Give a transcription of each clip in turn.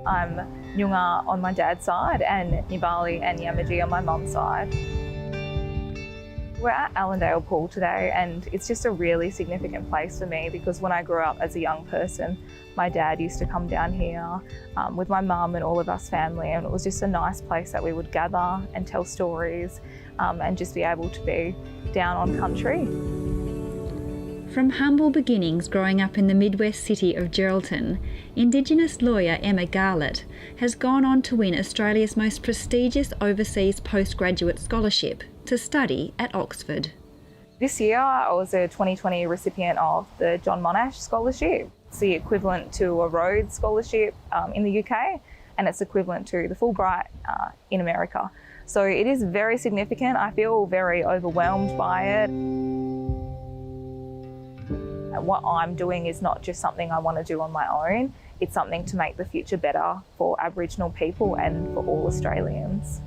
I'm Nyungar on my dad's side and Nyiyaparli-Yamatji-Nyungar on my mum's side. We're at Allendale Pool today, and it's just a really significant place for me because when I grew up as a young person, my dad used to come down here with my mum and all of us family, and it was just a nice place that we would gather and tell stories and just be able to be down on country. From humble beginnings growing up in the Midwest city of Geraldton, Indigenous lawyer Emma Garlett has gone on to win Australia's most prestigious overseas postgraduate scholarship to study at Oxford. This year I was a 2020 recipient of the John Monash Scholarship. It's the equivalent to a Rhodes Scholarship in the UK, and it's equivalent to the Fulbright in America. So it is very significant. I feel very overwhelmed by it. What I'm doing is not just something I want to do on my own, it's something to make the future better for Aboriginal people and for all Australians.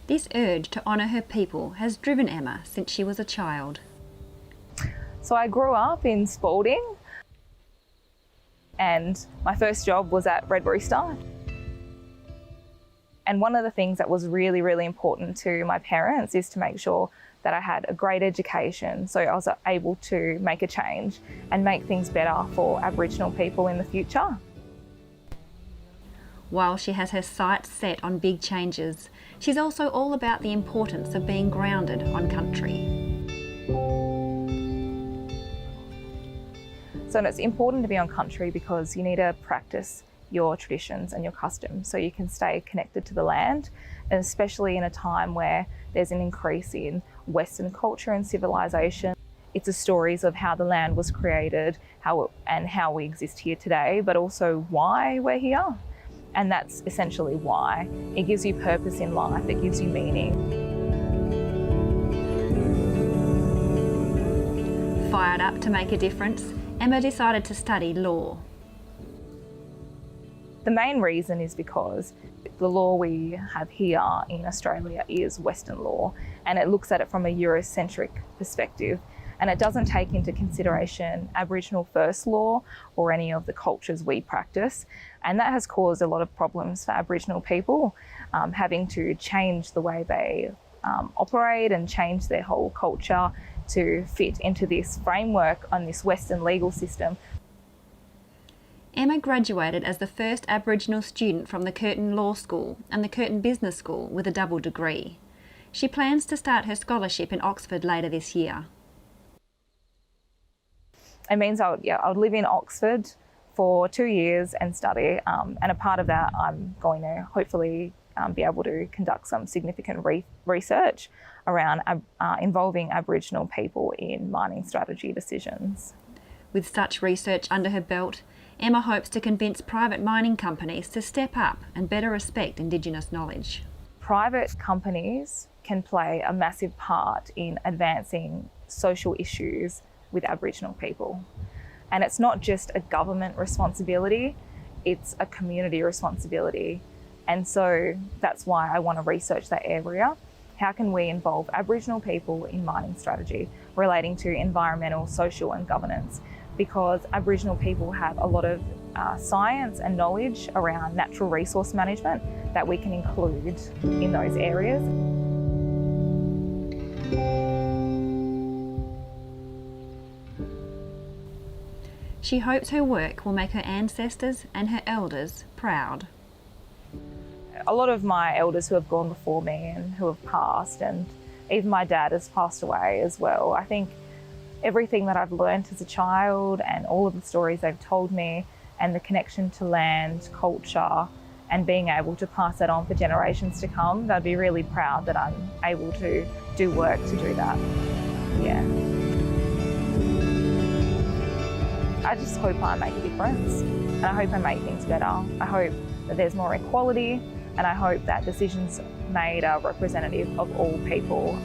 This urge to honour her people has driven Emma since she was a child. So I grew up in Spalding, and my first job was at Red Rooster. And one of the things that was really, really important to my parents is to make sure that I had a great education, so I was able to make a change and make things better for Aboriginal people in the future. While she has her sights set on big changes, she's also all about the importance of being grounded on country. So it's important to be on country because you need to practice your traditions and your customs so you can stay connected to the land, and especially in a time where there's an increase in Western culture and civilization. It's the stories of how the land was created, how we exist here today, but also why we're here. And that's essentially why. It gives you purpose in life, it gives you meaning. Fired up to make a difference, Emma decided to study law. The main reason is because the law we have here in Australia is Western law, and it looks at it from a Eurocentric perspective, and it doesn't take into consideration Aboriginal first law or any of the cultures we practice, and that has caused a lot of problems for Aboriginal people, having to change the way they operate and change their whole culture to fit into this framework on this Western legal system. Emma graduated as the first Aboriginal student from the Curtin Law School and the Curtin Business School with a double degree. She plans to start her scholarship in Oxford later this year. It means I would live in Oxford for 2 years and study, and a part of that I'm going to hopefully be able to conduct some significant research around involving Aboriginal people in mining strategy decisions. With such research under her belt, Emma hopes to convince private mining companies to step up and better respect Indigenous knowledge. Private companies can play a massive part in advancing social issues with Aboriginal people. And it's not just a government responsibility, it's a community responsibility. And so that's why I want to research that area. How can we involve Aboriginal people in mining strategy relating to environmental, social and governance? Because Aboriginal people have a lot of science and knowledge around natural resource management that we can include in those areas. She hopes her work will make her ancestors and her elders proud. A lot of my elders who have gone before me and who have passed, and even my dad has passed away as well. I think everything that I've learnt as a child and all of the stories they've told me and the connection to land, culture, and being able to pass that on for generations to come, they'd be really proud that I'm able to do work to do that. Yeah. I just hope I make a difference, and I hope I make things better. I hope that there's more equality, and I hope that decisions made are representative of all people.